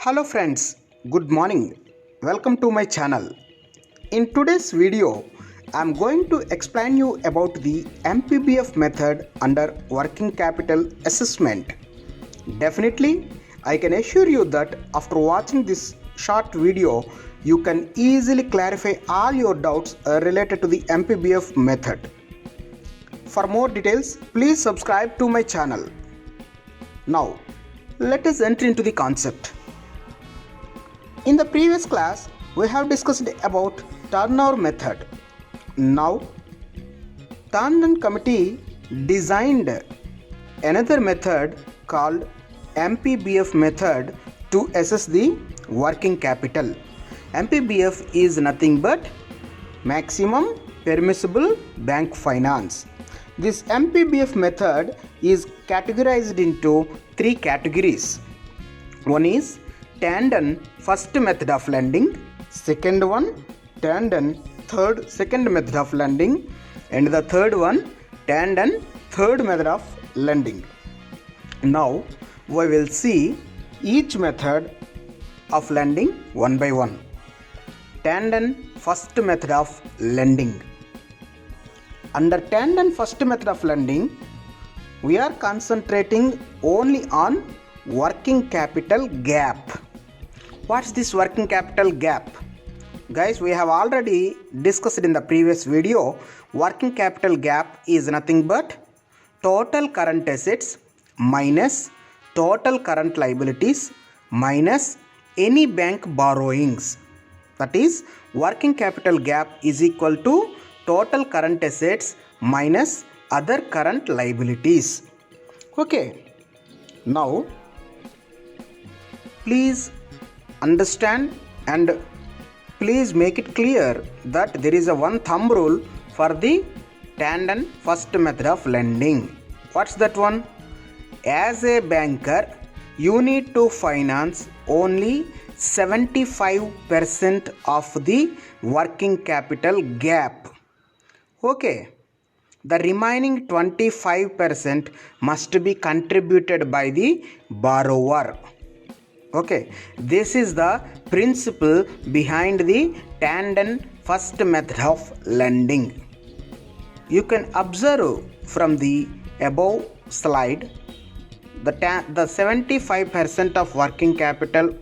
Hello friends, good morning. Welcome to my channel. In today's video, I am going to explain you about the MPBF method under working capital assessment. Definitely, I can assure you that after watching this short video, you can easily clarify all your doubts related to the MPBF method. For more details, please subscribe to my channel. Now, let us enter into the concept. In the previous class, we have discussed about turnover method. Now, Tandon committee designed another method called MPBF method to assess the working capital. MPBF is nothing but maximum permissible bank finance. This MPBF method is categorized into three categories. One is Tandon first method of lending, second one Tandon second method of lending, and the third one Tandon third method of lending. Now we will see each method of lending one by one. Tandon first method of lending. Under Tandon first method of lending, we are concentrating only on working capital gap. What's this working capital gap? Guys, we have already discussed in the previous video. Working capital gap is nothing but total current assets minus total current liabilities minus any bank borrowings. That is, working capital gap is equal to total current assets minus other current liabilities. Okay. Now, please understand and please make it clear that there is a one thumb rule for the Tandon first method of lending. What's that one? As a banker, you need to finance only 75% of the working capital gap. Okay. The remaining 25% must be contributed by the borrower. Okay, this is the principle behind the Tandon first method of lending. You can observe from the above slide the 75% of working capital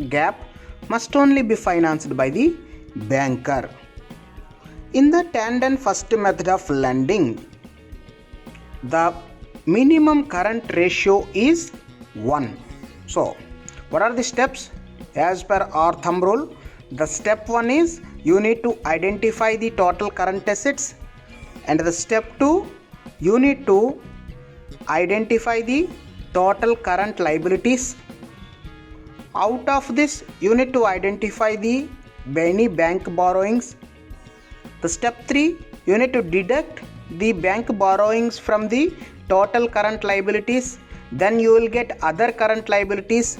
gap must only be financed by the banker. In the Tandon first method of lending, the minimum current ratio is 1. So, what are the steps? As per our thumb rule, the step 1 is you need to identify the total current assets, and the step 2, you need to identify the total current liabilities. Out of this, you need to identify the any bank borrowings. The step 3, you need to deduct the bank borrowings from the total current liabilities. Then you will get other current liabilities.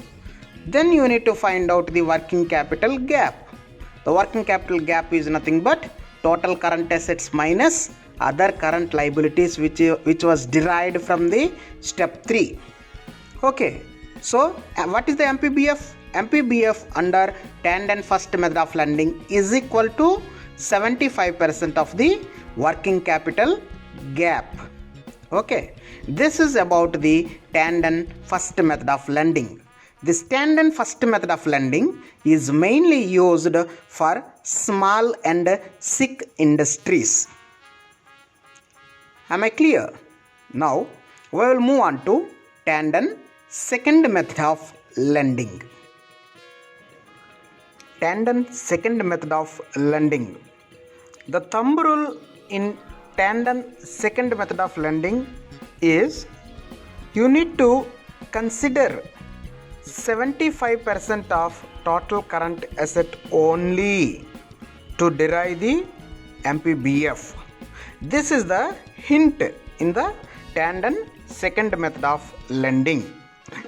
Then you need to find out the working capital gap. The working capital gap is nothing but total current assets minus other current liabilities which was derived from the step 3. Okay. So what is the MPBF? MPBF under Tandon first method of lending is equal to 75% of the working capital gap. Okay. This is about the Tandon first method of lending. This Tandon first method of lending is mainly used for small and sick industries. Am I clear? Now, we will move on to Tandon second method of lending. Tandon second method of lending. The thumb rule in Tandon second method of lending is you need to consider 75% of total current asset only to derive the MPBF. This is the hint in the Tandon second method of lending.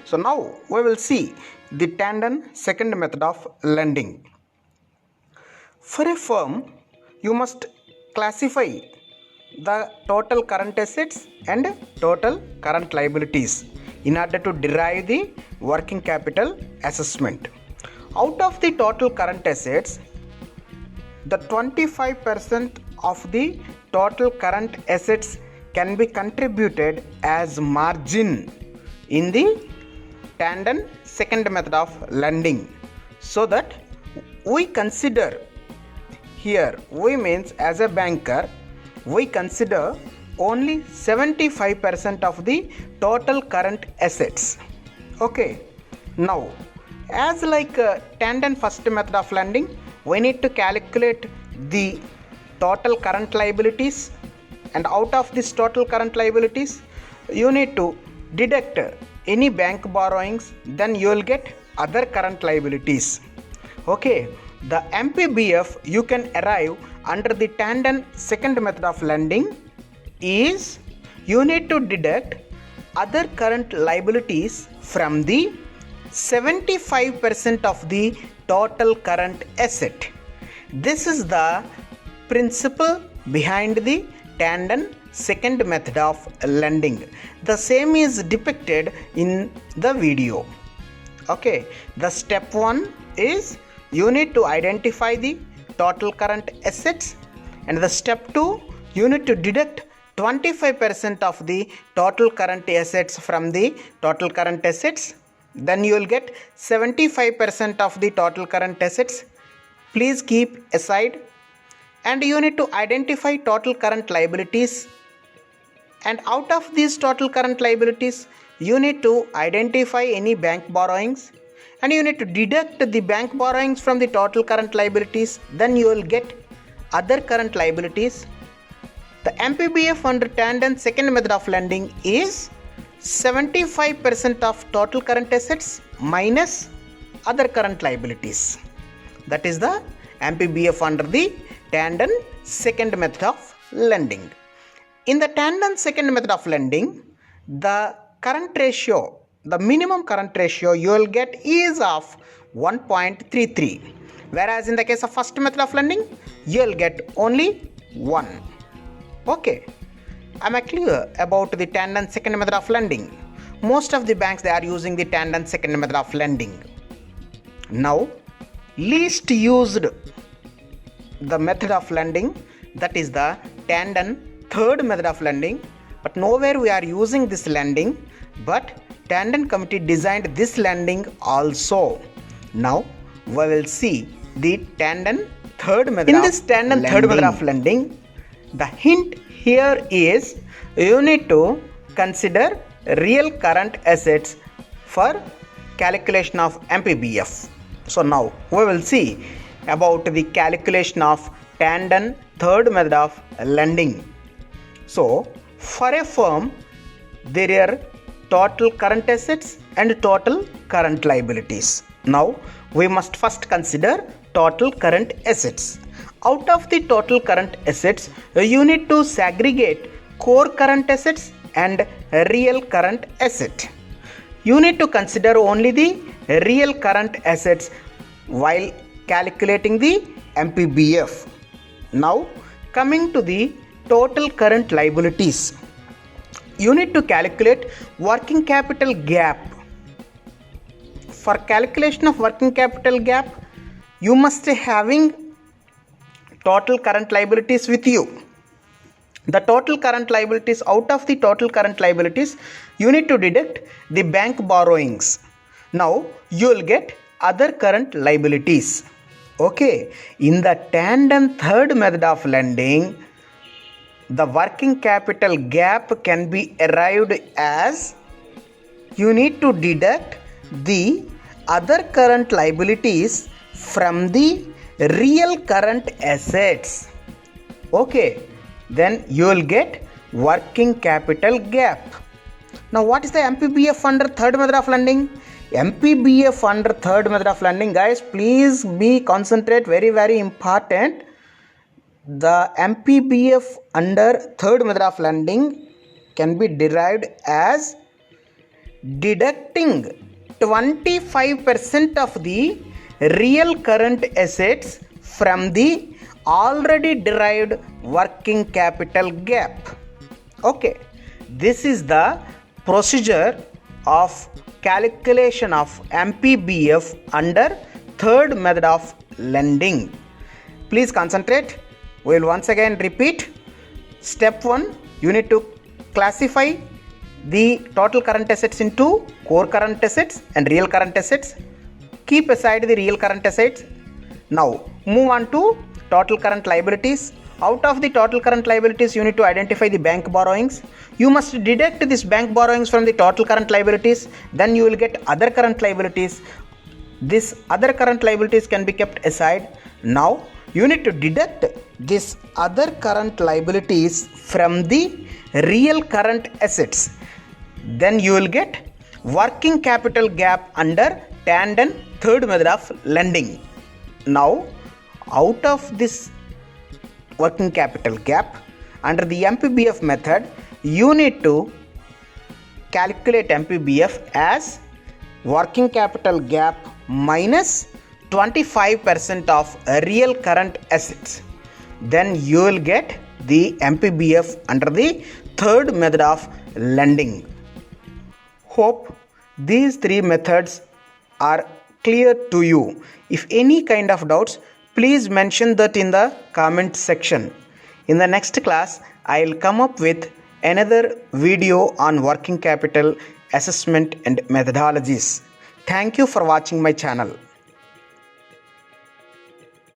So now we will see the Tandon second method of lending. For a firm, you must classify the total current assets and total current liabilities. in order to derive the working capital assessment. Out of the total current assets, the 25% of the total current assets can be contributed as margin in the tandem second method of lending, so that we consider here, we means as a banker, we consider only 75% of the total current assets. Okay, now as like tandem first method of lending, we need to calculate the total current liabilities, and out of this total current liabilities you need to deduct any bank borrowings, then you will get other current liabilities. Okay, the MPBF you can arrive under the tandem second method of lending is you need to deduct other current liabilities from the 75% of the total current asset. This is the principle behind the tandem second method of lending. The same is depicted in the video. Okay, the step 1 is you need to identify the total current assets, and the step 2 you need to deduct 25% of the total current assets from the total current assets, then you will get 75% of the total current assets. Please keep aside, and you need to identify total current liabilities, and out of these total current liabilities you need to identify any bank borrowings, and you need to deduct the bank borrowings from the total current liabilities, then you will get other current liabilities. The MPBF under tandem second method of lending is 75% of total current assets minus other current liabilities. That is the MPBF under the tandem second method of lending. In the tandem second method of lending, the current ratio, the minimum current ratio you will get is of 1.33, whereas in the case of first method of lending you will get only 1. Okay, am I clear about the tandem second method of lending? Most of the banks, they are using the tandem second method of lending. Now, least used the method of lending, that is the tandem third method of lending, but nowhere we are using this lending, but tandem committee designed this lending also. Now we will see the tandem third method. In this tandem third method of lending, the hint here is you need to consider real current assets for calculation of MPBF. So now we will see about the calculation of tandem third method of lending. So for a firm there are total current assets and total current liabilities. Now we must first consider total current assets. Out of the total current assets, you need to segregate core current assets and real current asset. You need to consider only the real current assets while calculating the MPBF. Now coming to the total current liabilities, you need to calculate working capital gap. For calculation of working capital gap, you must be having total current liabilities with you. The total current liabilities, out of the total current liabilities, you need to deduct the bank borrowings. Now you will get other current liabilities. Okay, in the tandem third method of lending, the working capital gap can be arrived as you need to deduct the other current liabilities from the real current assets. Okay, then you will get working capital gap. Now what is the MPBF under third method of lending? MPBF under third method of lending, guys, please be concentrate, very important. The MPBF under third method of lending can be derived as deducting 25% of the real current assets from the already derived working capital gap. Okay, this is the procedure of calculation of MPBF under third method of lending. Please concentrate. We will once again repeat. Step 1, you need to classify the total current assets into core current assets and real current assets. Keep aside the real current assets. Now move on to total current liabilities. Out of the total current liabilities, you need to identify the bank borrowings. You must deduct this bank borrowings from the total current liabilities. Then you will get other current liabilities. This other current liabilities can be kept aside. Now you need to deduct this other current liabilities from the real current assets. Then you will get working capital gap under tandem third method of lending. Now out of this working capital gap under the MPBF method, you need to calculate MPBF as working capital gap minus 25% of real current assets. Then you will get the MPBF under the third method of lending. Hope these three methods are clear to you. If any kind of doubts, please mention that in the comment section. In the next class, I will come up with another video on working capital assessment and methodologies. Thank you for watching my channel.